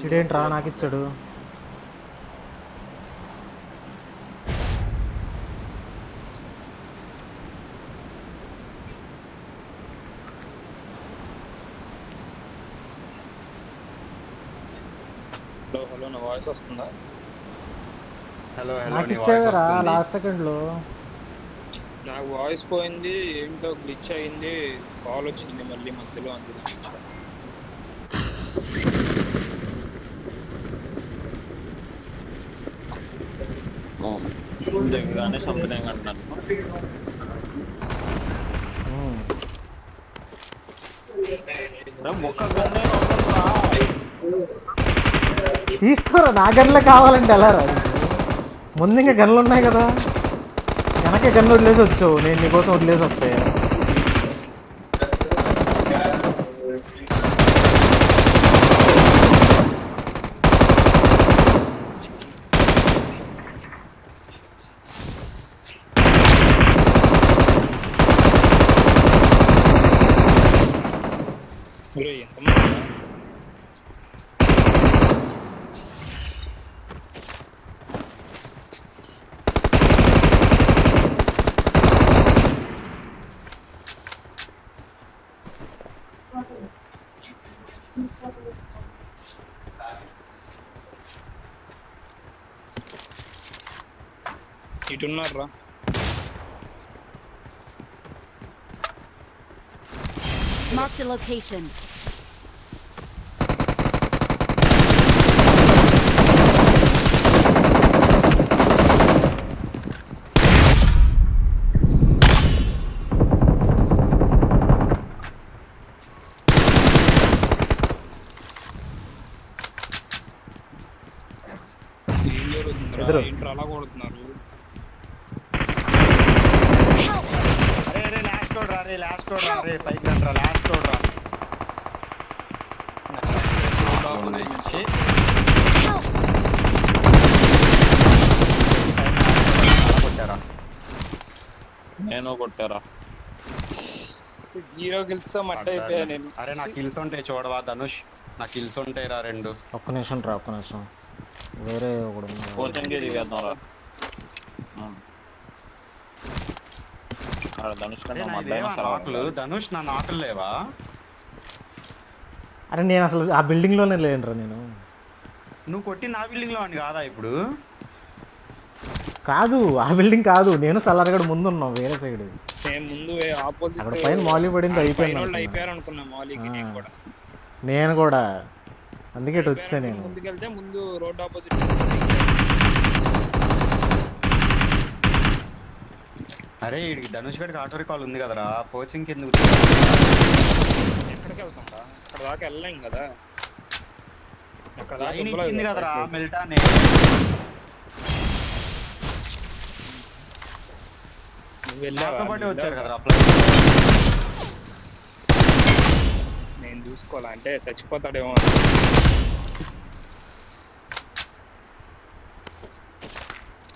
ఇదేంట్రా నాకు ఇచ్చాడు. హలో హలో, నా వాయిస్ వస్తుందా? హలో హలో నాకు నీ వాయిస్ ఇచ్చావురా వస్తుంది. లాస్ట్ సెకండ్లో. నాకు వాయిస్ పోయింది, ఏంటో గ్లిచ్ అయింది, కాల్ వచ్చింది మళ్ళీ మధ్యలో, అందుకని వచ్చా. దిగగానే సంథింగ్ అంటున్నాను. ముక్క గన్నే తీసుకోరా, నా గన్నులే కావాలంటే ఎలా రా? ముందు ఇంకా గన్నులు ఉన్నాయి కదా, వెనకే గన్ను వదిలేసి వచ్చావు, నేను నీకోసం వదిలేసి వస్తాయి. ఎంతమంది? ఇటున్నారా? Marked a location. ఏం జరుగుతుందిరా? ఎదురు. ఏంట్రా అలా కొడుతున్నారు? అరే అరే లాస్ట్ రోడ్ రా, రే లాస్ట్ రోడ్ రా, రే పైకి రండి, లాస్ట్ రోడ్ రా. నుంచి కొట్టారా? నేను కొట్టారా? జీరో కిల్స్తో మట్ అయిపోయా నేను. అరే నా కిల్స్ ఉంటాయి చూడవా ధనుష్, నా కిల్స్ ఉంటాయి రా 2. ఒక్క నిమిషం రా, ఒక్క నిమిషం. వేరే ఒకడు ఉన్నాడు. కోచింగ్ దిగేద్దాం రా. ధనుష్ అరే నా లేవా నాకులు? ధనుష్ నా నాకులు లేవా? అరే నేను అసలు ఆ బిల్డింగ్లోనే లేనురా నేను. నువ్వు కొట్టి నా బిల్డింగ్ లో అని కాదా ఇప్పుడు? కాదు, ఆ బిల్డింగ్ కాదు, నేను సలార్గడ్ ముందు ఉన్నాం వేరే సైడ్. నేను ముందు ఆపోజిట్ అక్కడ పైన మాలీ పడింది, అయిపోయింది. అయిపోయారు అనుకున్నా మాలీకి. నేను కూడా అందుకే ఇటు వచ్చా నేను. ముందుకెళ్తే ముందు రోడ్ ఆపోజిట్. అరే ఇడికి ధనుష్ గడికి ఆటో రికాల్ ఉంది కదరా, కోచింగ్ ఎందుకు? ఎక్కడికి వెళ్తాం రా? అక్కడ దాకా వెళ్ళలేం కదా. లైన్ ఇచ్చింది కదరా మిల్టానే. నాతో పాటే వచ్చారు కదరా. నేను చూసుకోవాలా అంటే చచ్చిపోతాడేమో.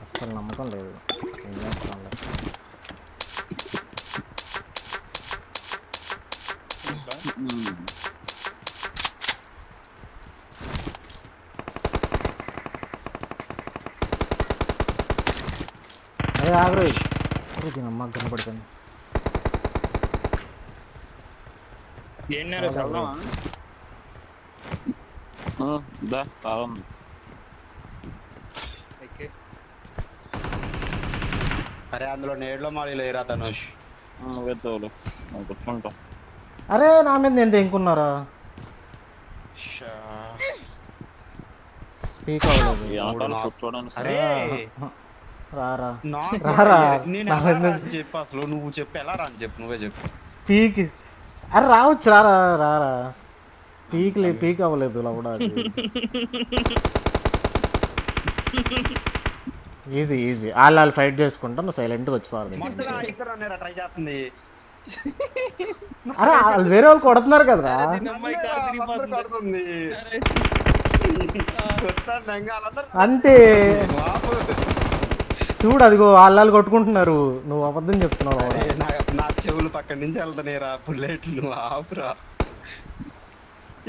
అస్సలు నమ్మకం లేదు, ఏం చేస్తాం. అరే ఆగ్రో, దీని అమ్మ కనపడుతుంది. ఏంటంటే చదవమా? అరే అందులో నేడులో మాలి లేరా ధనుష్? కూర్చుంటాం. అరే నా మీద నేను తెంకున్నారా? స్పీక్ అవ్వలేదు. అరే రారా చెప్పు, అసలు నువ్వు చెప్పు ఎలా రా అని చెప్పు, నువ్వే చెప్పు. పీక్. అరే రావచ్చు, రారా రారా. పీక్ అవ్వలేదు లవడా. ఈజీ ఈజీ, వాళ్ళు ఫైట్ చేసుకుంటా, నువ్వు సైలెంట్గా వచ్చి పారదు. ట్రై చేస్తుంది. అరే వాళ్ళు వేరే వాళ్ళు కొడుతున్నారు కదరా. అంతే చూడు, అదిగో వాళ్ళు కొట్టుకుంటున్నారు, నువ్వు అబద్ధం చెప్తున్నావు. నా చెవులు పక్కన నుంచి వెళ్తానేరా బుల్లెట్లు, ఆపురా.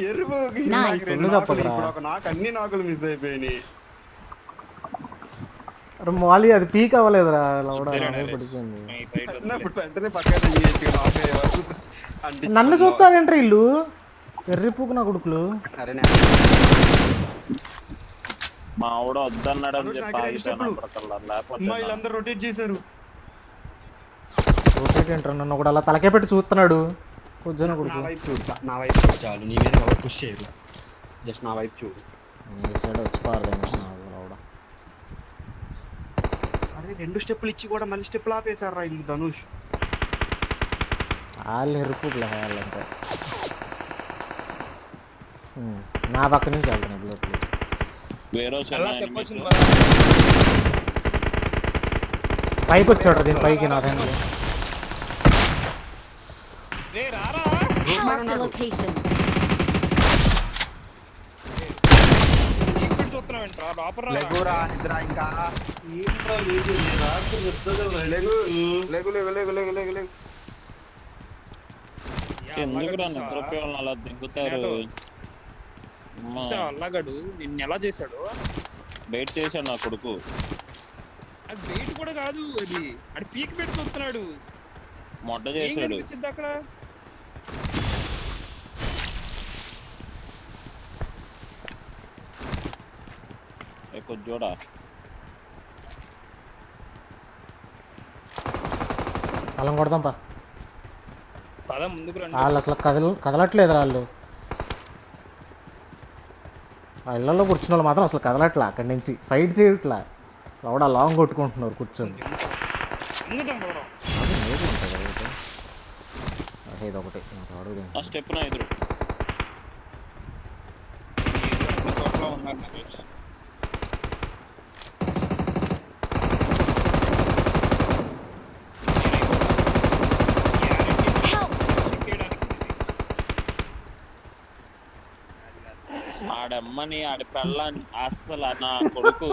ఎరుపుకి Nice. నాకు 2 ఫుల్ నాకులు, చెప్పకురా. ఇప్పుడు ఒక నాకు అన్ని నాకులు మిస్ అయిపోయినాయి. అరే మాలి అది పీక్ అవ్వలేదురా లౌడా ఇద్దరేనా అలాగే రేస్? పడిపోయింది. ఈ fight వద్దులే. అన్నప్పుడు వెంటనే పక్కన చేయొచ్చు నాకు అయ్యే వరకు అంటించుకున్నావు. నన్ను చూస్తారేంట్రా ఇల్లు ఎర్రిపూకు నా కొడుకులు. అరే నేను మా ఆవిడ వద్దన్నాడని అనుష్ చెప్పి నాకు రెండు ఆగిపోయాను స్టెప్పులు. అప్పటికల్లా. లేకపోతే అమ్మా వీళ్ళందరూ రొటేట్ చేశారు. ఏంట్రా నన్ను ఒకడు అలా తలకే పెట్టి చూస్తున్నాడు కొంచెం నా కొడుకు. వైపు చూడు నా వైపు చూడు చాలు, నీ మీద ఎవరు పుష్ చేయరు, జస్ట్ నా వైపు చూడు. నీ సైడ్ వచ్చి పారదేమో లౌడా. అరే 2 స్టెప్పులు ఇచ్చి కూడా మళ్ళీ స్టెప్పులు ఆపేశారు రా ఇల్లు ధనుష్. వాళ్ళు ఎర్రిపూకులు వాళ్ళంటే నా పక్క నుంచి వెళ్తున్నాయి బ్లోట్లు. వేరే ఎలా చెప్పొచ్చింది పైకి వచ్చాడు దీని పైకి నా దాంట్లో. రే రారా Marked a location. ఇక్కడ చూస్తున్నావేంట్రా లోపల రా. లెగురా నిద్ర ఇంకా లెగు లెగు లెగు లెగు లెగు లెగు లెగు. ఎందుకు రా నిద్రపోయాలని అలా దిగుతారు? అల్లగాడు నిన్ను ఎలా చేశాడు? బయట చేశాడు నా కొడుకు. అది వెయిట్ కూడా కాదు, అది అది పీక్ పెట్టి చూస్తున్నాడు. మొడ్డ ఏం చేశాడు. కనిపిస్తుంది అక్కడ? కొంచెం అలం కొడదాం పా. పద ముందుకు రండి. వాళ్ళు అసలు కదలట్లేదు వాళ్ళు. ఆ ఇళ్లలో కూర్చున్న వాళ్ళు మాత్రం అసలు కదలట్లా అక్కడి నుంచి, ఫైట్ చేయట్లా. లౌడా లాంగ్ కొట్టుకుంటున్నారు కూర్చొని. ఇంగుతాం పదరా. అదే ఇదొకటి నాకు అడుగు. ఆ స్టెప్ నా ఎదురు. ఈ చోట్ల ఉన్నారు నరేష్. ఆడమ్మని ఆడి పెళ్ళాన్ని అస్సలు నా కొడుకు.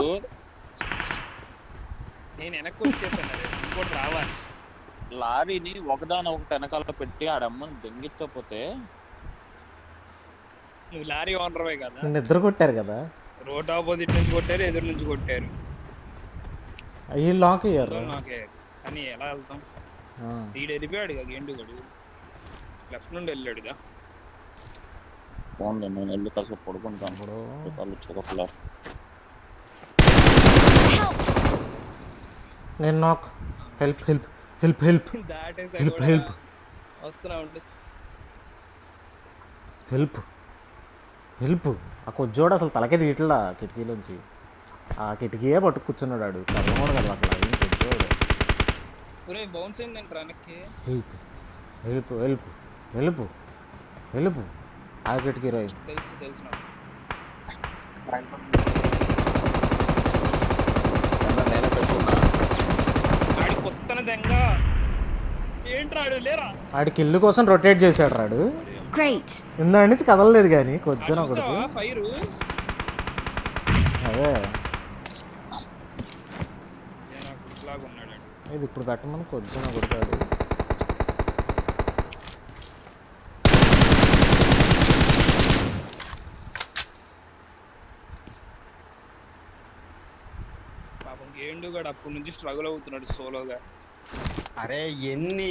నేను వెనక్కి వచ్చేసాను, ఇంకోటి రావాలి. లారీని ఒకదాని ఒకటి వెనకాల పెట్టి ఆడమ్మని దెంగిచ్చకపోతే నువ్వు లారీ ఓనర్వే కదా. నిన్ను ఇద్దరు కొట్టారు కదా. రోడ్ ఆపోజిట్ నుంచి కొట్టారు, ఎదురు నుంచి కొట్టారు. అయ్యి లాక్ అయ్యారు. నాకే కానీ ఎలా వెళ్తాం? వీడు వెళ్ళిపోయాడు కదా గేండు గడు, లెఫ్ట్ నుండి వెళ్ళాడుగా. పోండి నేను వెళ్ళి కాసేపు పడుకుంటాను. కళ్ళు చిరపలే. నేను నాక్ help help help help help help వస్తున్నా ఉండు. Help help. ఆ కొజ్జోడు అసలు తలకే తీయట్లా కిటికీలోంచి. ఆ కిటికీయే పట్టు కూర్చున్నాడు ఆడు. కర్మ కూడా కదా అట్లా ఏం కొజ్జోడు. ఒరే బౌన్స్ అయిందంట వెనక్కి. Help help help help help. ఆ కిటికీ రాయి. తెలుసు నాకు. నేనే పెట్టుకున్నా. ఆడి కొత్తన దెంగ ఏంట్రాడు లేరా. ఆడికి ఇల్లు కోసం రొటేట్ చేశాడు రాడు. Great. ఇందా నుంచి కదలలేదు కానీ కొజ్జన ఒకటి. ఫైరు అదే లాగా ఉన్నాడు. ఇది ఇప్పుడు పెట్టమని కొజ్జన కొట్టాడు. పాపం గేండు గడు అప్పటి నుంచి స్ట్రగుల్ అవుతున్నాడు సోలోగా. అరే ఎన్ని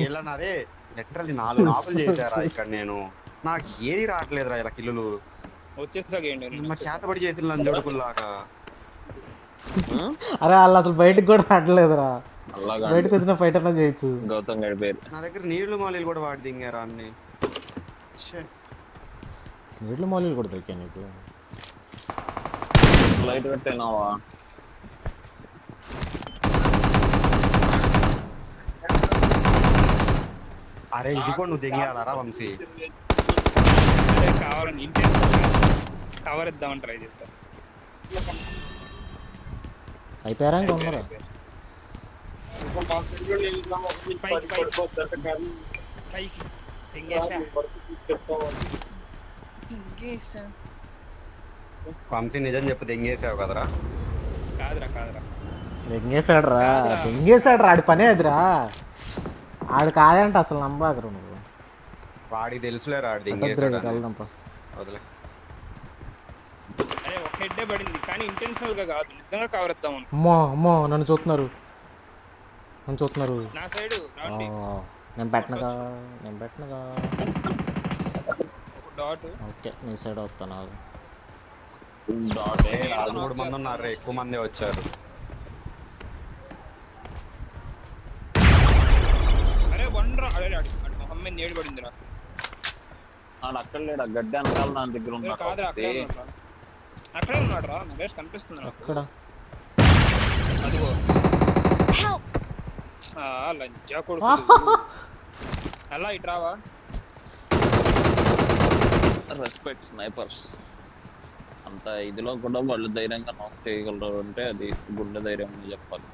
ఏళ్ళనరే లిటరల్లీ 4 నాకులు చేశారా ఇక్కడ. నేను నాకు ఏది రావట్లేదురా ఇలా కిల్లులు. వచ్చేసా గేండు మా చేతబడి చేసిన లంజోడుకుల్లాగా. అరే వాళ్ళు అసలు బయటకు కూడా ఆడలేదురా. అలాగా బయటకు వచ్చిన ఫైట్ అన్నా చేయొచ్చు. గౌతమ్ గడి పేరు. నా దగ్గర నీళ్లు మాలీలు కూడా వాడి దింగారా అన్ని. నీళ్ళు మౌలీలు కూడా దొరికాయి నీకు. లైట్ పెట్టినావా? అరే ఇది కూడా నువ్వు దింగాడారా వంశీ? కావాలని కవర్ ఇద్దామని ట్రై చేస్తా. అయిపోయారా ఇంకా ఉన్నారా? పైకి తెంగేసా. వంశీ నిజం చెప్పు దింగేసావు కదరా? కాదురా దెంగేశాడు రా. దెంగేశాడు రా. ఆడి పనే అదిరా. ఆడు కాదంటే అసలు నమ్మాకరు నువ్వు. వాడికి తెలుసులేరా ఆడు వెళ్దాంపా. వదిలే. అరే ఒక హెడ్డే పడింది కానీ ఇంటెన్షనల్ గా కాదు, నిజంగా కవర్ ఇద్దాం అనుకో. అమ్మో అమ్మో నన్ను చూస్తున్నారు. నా సైడ్ ఆ, రాండి. నేను పెట్టనుగా. ఒక డాట్. ఓకే నీ సైడ్ వస్తాను. డాట్ ఏ, 3 మంది ఉన్నారు రే, ఎక్కువ మందే వచ్చారు. అరే వన్ రా. అరే అటు మొహమ్మద్ నేడు పడిందిరా. ఆడు అక్కడ లేడు, ఆ గడ్డి వెనకాల నా దగ్గర అరే ఉన్నాడు. కాదురా, అక్కడే ఉన్నాడు రా. నరేష్ కనిపిస్తుంది నాకు. అక్కడ అదిగో Help! లంజా కొడుకు. అలా ఇటు రావా. Respect snipers. అంత ఇదిలో కూడా వాళ్ళు ధైర్యంగా నాక్ చేయగలరు అంటే అది గుండె ధైర్యం అని చెప్పాలి.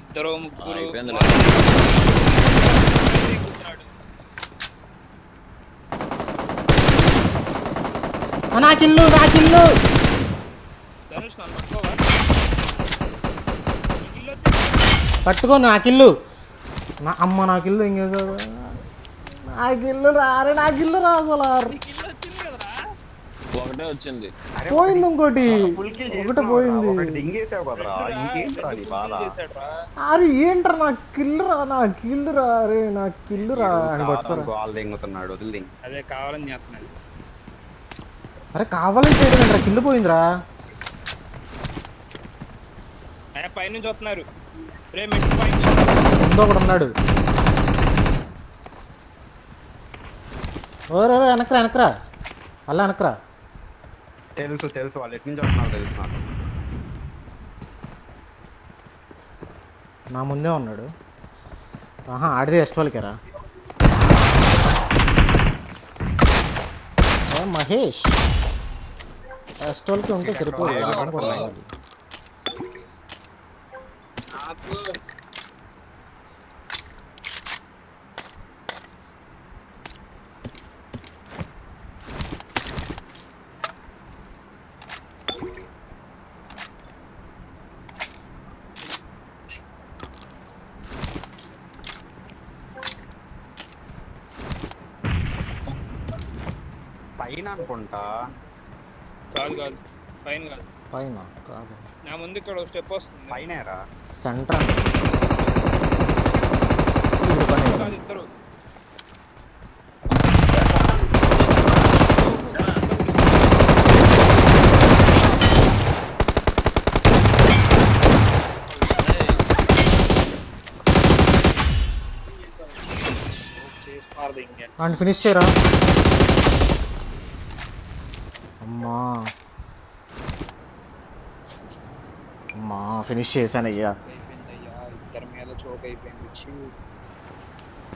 ఇద్దరు ముగ్గురు అయిపోయింది. కూర్చున్నాడు. నాకిల్లు ధనుష్ నన్ను పట్టుకోవా. పట్టుకో. నాకిల్లు నా అమ్మ నాకిల్లు ఇంకేసాడు. నాకిల్లు రారే. నాకిల్లు రా అసలు. ఒకటే వచ్చింది. అరే, పోయింది ఇంకోటి. full kill ఒకటి చేసినావురా, పోయింది. ఒకటి దింగేసావు కదరా, ఇంకేంట్రా నీ బాధ? అరే ఏంట్రా నా కిల్లు రా అరే నా కిల్లు రా అని పట్టుకోరా. గోల్ దింగుతున్నాడు, వదిలి. అదే కావాలని చేస్తున్నాడు. అరే కావాలని చేయడం ఏంట్రా, కిల్లు పోయిందిరా. అయ్యా పైనుంచి వస్తున్నారు. రే మెట్టు పైన ముందు ఒకడు ఉన్నాడు. ఓరే వెనకరా అలా వెనకరా. తెలుసు వాళ్ళు ఎటు నుంచి వస్తున్నారు తెలుసు నాకు. నా ముందే ఉన్నాడు. ఆడితే ఎస్ట్వాల్కేరా. మహేష్ ఎస్ట్వాల్కి ఉంటే సరిపోదు. నాకు పైన అనుకుంటా. కాదు పైన కాదు. పైన కాదు, నా ముందు ఇక్కడ ఒక స్టెప్ వస్తుంది. పైనేరా. సెంటర్ కాదు ఇద్దరు. చేసి పారదు ఇంకే. అండ్ ఫినిష్ చేయరా. అమ్మా ఫినిష్ చేశాను అయ్యా. అయిపోయిందయ్యా, ఇద్దరి మీద చోక్ అయిపోయింది.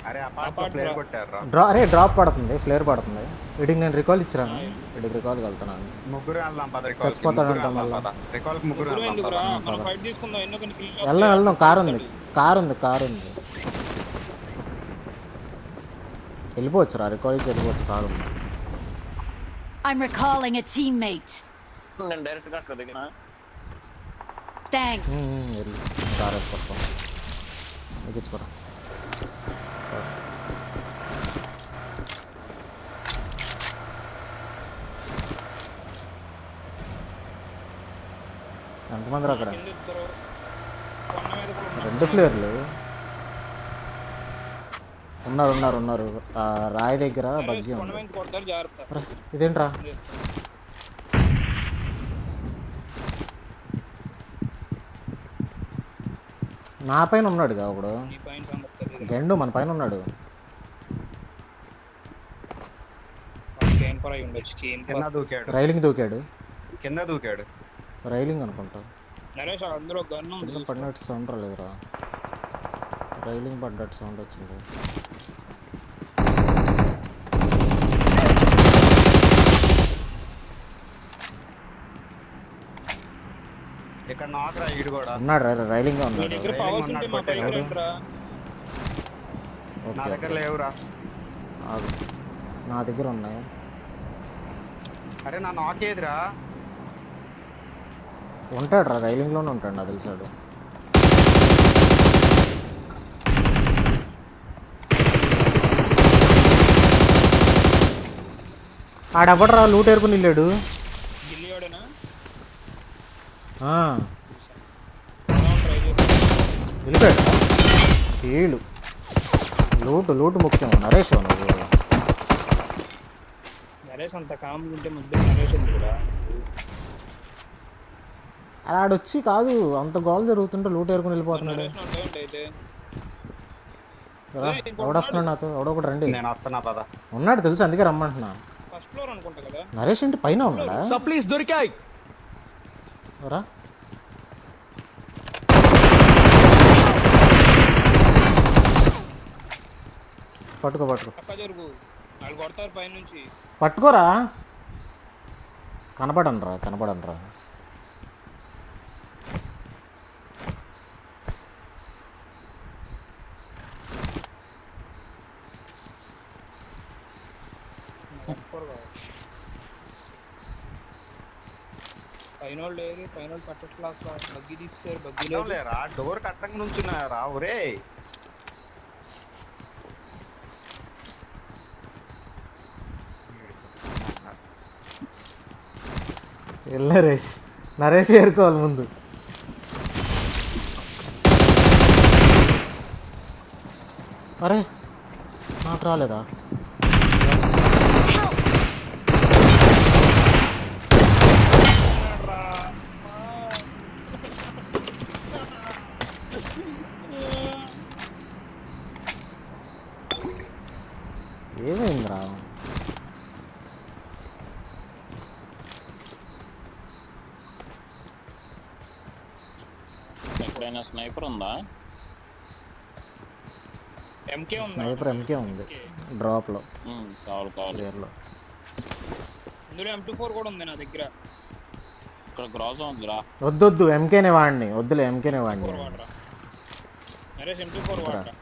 అరే ఆ పార్ట్స్ ప్లేయర్ కొట్టారా. అరే డ్రాప్ పడుతుంది, ఫ్లేర్ పడుతుంది. వీడికి నేను రికాల్ ఇచ్చాను. వీడికి రికాల్కి వెళ్తున్నాను. ముగ్గురు వెళ్దాం పద. చచ్చిపోతాడంట మళ్ళా. రికాల్కి ముగ్గురు వెళ్దాం ఎందుకురా పద. మనం ఫైట్ తీసుకుందాం. ఎన్నో కొన్ని కిల్ వెళ్దాం. కారు ఉంది. వెళ్ళిపోవచ్చురా, రికాల్ ఇచ్చి వెళ్ళిపోవచ్చు. కారు ఉంది. I'm recalling a teammate. నేను డైరెక్ట్ గా అక్కడ దిగిన. Thanks. వెళ్ళి కారు వేసుకొస్తాం. ఎక్కించుకోరా. ఎంతమంది అక్కడ? ఇద్దరు కొండ మీద కూడా 2 ఫ్లేర్లు ఉన్నారు. రాయి దగ్గర బగ్గి కొండ ఉంది. మీద కొడతారు, జాగ్రత్త. అరే, ఇదేంట్రా? నా పైన ఉన్నాడుగా ఒకడు. ఈ పైన సంగతి తెలియదు. గెండు మన పైన ఉన్నాడు. కేమ్ ఫర్ అయి ఉండొచ్చు. కేమ్ కింద దూకాడు. రైలింగ్ దూకాడు. కింద దూకాడు. రైలింగ్ అనుకుంటా. నరేష్ అందులో గన్ ఉంది. కింద పడినట్టు సౌండ్ రాలేదురా. రైలింగ్ పడ్డట్టు సౌండ్ వచ్చింది. ఇక్కడ నాకరా ఈడు కూడా. ఉన్నాడు రైలింగ్ మీ ఉన్నాడు. దగ్గర పవర్స్ ఉంటే మా పైన ఎవరు? రండిరా. నా ఓకే, దగ్గర లేవురా. ఆగు. నా దగ్గర ఉన్నాయి. అరే నా నాకేదిరా. ఉంటాడు రా, రైలింగ్లోనే ఉంటాడు నాకు తెలిసాడు. ఆడెవడరా లూట్ ఏరుకుని వెళ్ళాడు. గిల్లివాడేనా ఆ, ట్రై చేసి వెళ్ళిపోయాడు వీళ్ళు. లూటు ముఖ్యం. నరేష్ నువ్వు నరేష్ అంత కామ్గా ఉంటే మధ్య నరేష్ ఉంది కూడా. అలా ఆడొచ్చి కాదు అంత గోల్ జరుగుతుంటే లూట్ ఏరుకుని వెళ్ళిపోతున్నాడు. నరేష్ ఉంటాయండి అయితే. రా, ఎవడొస్తున్నాడు నాతో? ఎవడో ఒకటి రండి. నేను వస్తున్నా పద. ఉన్నాడు తెలుసు, అందుకే రమ్మంటున్నా. ఫస్ట్ ఫ్లోర్ అనుకుంటా కదా. నరేష్ ఇంటి పైన ఉన్నాడా? సప్లీస్ దొరికాయి. రా, పట్టుకో పక్క జరుగు, వాళ్ళు కొడతారు పైనుంచి. పట్టుకోరా. కనపడనరా. పైన వాళ్ళు లేదు, పైన వాళ్ళు పట్ట క్లాస్ బగ్గి తీస్తారు. బగ్గి అర్థం లేరా డోర్ కట్టంగా నుంచున్నారా ఒరే. నరేష్ ఏరుకోవాలి ముందు. అరే నాకు రాలేదా? ఏమైందిరా? ఎక్కడైనా స్నైపర్ ఉందా? ఎంకే ఉంది. స్నైపర్ ఎంకే ఉంది డ్రాప్లో, కావాలి. క్లియర్లో. ఇందులో M24 కూడా ఉంది నా దగ్గర. ఇక్కడ గ్రాస్ ఉందిరా. వద్దు ఎంకేనే వాడిని. వద్దులే ఎంకేనే వాడిని. వాడరా నరేష్, M24 వాడరా.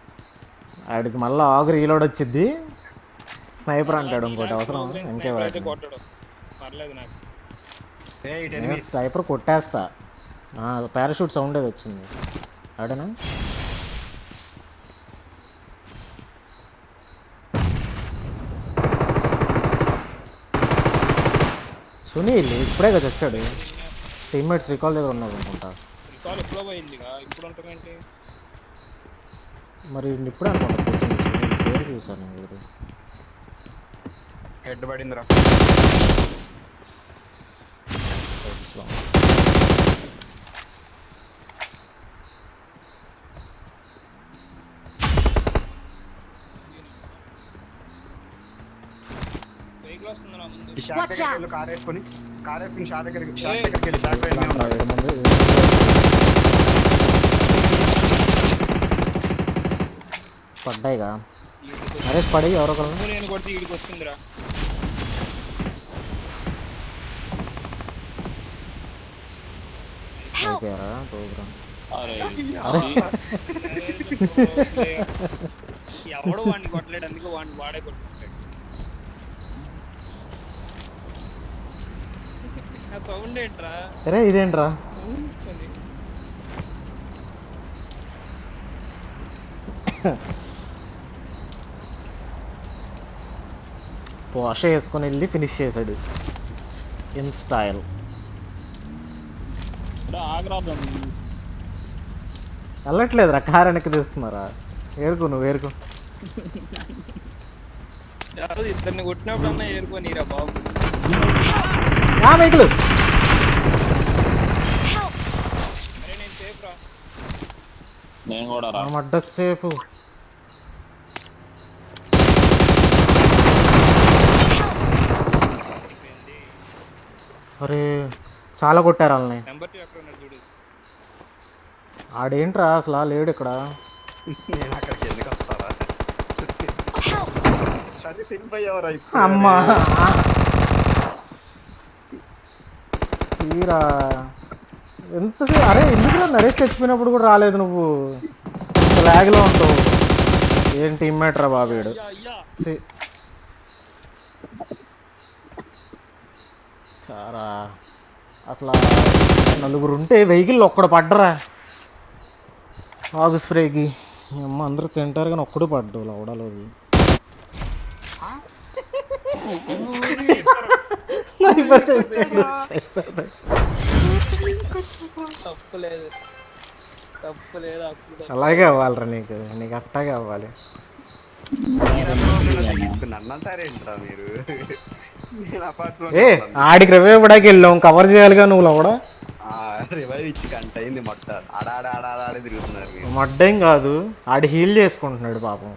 ఆడికి మళ్ళీ ఆగు రీలోడ్ వచ్చింది. స్నైపర్ అంటాడు ఇంకోటి అవసరం. ఎంకే వాడి కొట్టడు పర్లేదు నాకు. స్నైపర్ కొట్టేస్తా. పారాషూట్ సౌండ్ ఏది వచ్చింది ఆడనా? సునీల్ ఇప్పుడే కదా వచ్చాడు. టీమ్మేట్స్ రికాల్ దగ్గర ఉన్నారు అనుకుంటా. రికాల్ ఎప్పుడో పోయిందిగా, ఇప్పుడు ఉంటామేంటి? మరి ఇప్పుడే అనుకుంటా పేరు చూసాను నేను ఇది. హెడ్ పడిందిరా. వెహికల్ వస్తుంది నా ముందు. ఈ షాట్ దగ్గరికి వెళ్ళు, కార్ వేసుకుని షాట్ దగ్గరికి వెళ్ళి షాట్ రైడ్ మీద ఉన్నాడు. పడ్డాయిగా నరేష్ పడి ఎవరో ఒకరు. నేను కొడితే వీడికి వస్తుందిరా. అయిపోయారా ప్రోగ్రామ్? ఎవడు వాడిని కొట్టలేడు, అందుకే వాడే కొట్టుకుంటాడు. ఆ సౌండ్ ఏంట్రా? అరే ఇదేంట్రా? వాష్ వేసుకొని వెళ్ళి ఫినిష్ చేశాడు ఇన్ స్టైల్. వెళ్ళట్లేదురా, కార్ వెనక్కి తీస్తున్నారా? నువ్వు ఏరుకో. ఇద్దరిని కొట్టినప్పుడు అన్నా ఏరుకోనిరా బాబు. వెహికల్ అరే నేను సేఫ్ రా. నేను కూడా రా. మడ్డ సేఫ్. అరే చాలా కొట్టారు వాళ్ళని. నెంబర్ 2 ఎక్కడ ఉన్నాడు చూడు. ఆడేంట్రా అసలు లేడు ఇక్కడ. నేను అక్కడికి ఎందుకు వస్తారా? చదివి సినిపోయేవరా అమ్మా తీరా ఎంతసేపు. అరే ఎందుకు నరేష్ చచ్చిపోయినప్పుడు కూడా రాలేదు నువ్వు? లాగ్లో ఉంటావు. ఏం టీమ్మేట్ రా బాబు వీడు. చారా అసలు నలుగురు ఉంటే వెహికల్ ఒక్కడు పడ్డరా ఆగు స్ప్రేకి. అమ్మ అందరూ తింటారు కానీ ఒక్కడు పడ్డు లవడాలోది. తప్పులేదు తప్పులేదు అప్పుడు అలాగే అవ్వాలిరా నీకు అట్టాగే అవ్వాలి. అన్నంటారేంట్రా మీరు? నేను apartment ఏ లో ఉన్నాను. ఆడికి రివైవ్ ఇవ్వడానికి వెళ్ళాం, కవర్ చేయాలిగా నువ్వు కూడా. రివైవ్ ఇచ్చి గంట అయింది మొట్ట ఆడాడి తిరుగుతున్నారు మీరు. మడ్డేం కాదు, ఆడి హీల్ చేసుకుంటున్నాడు పాపం.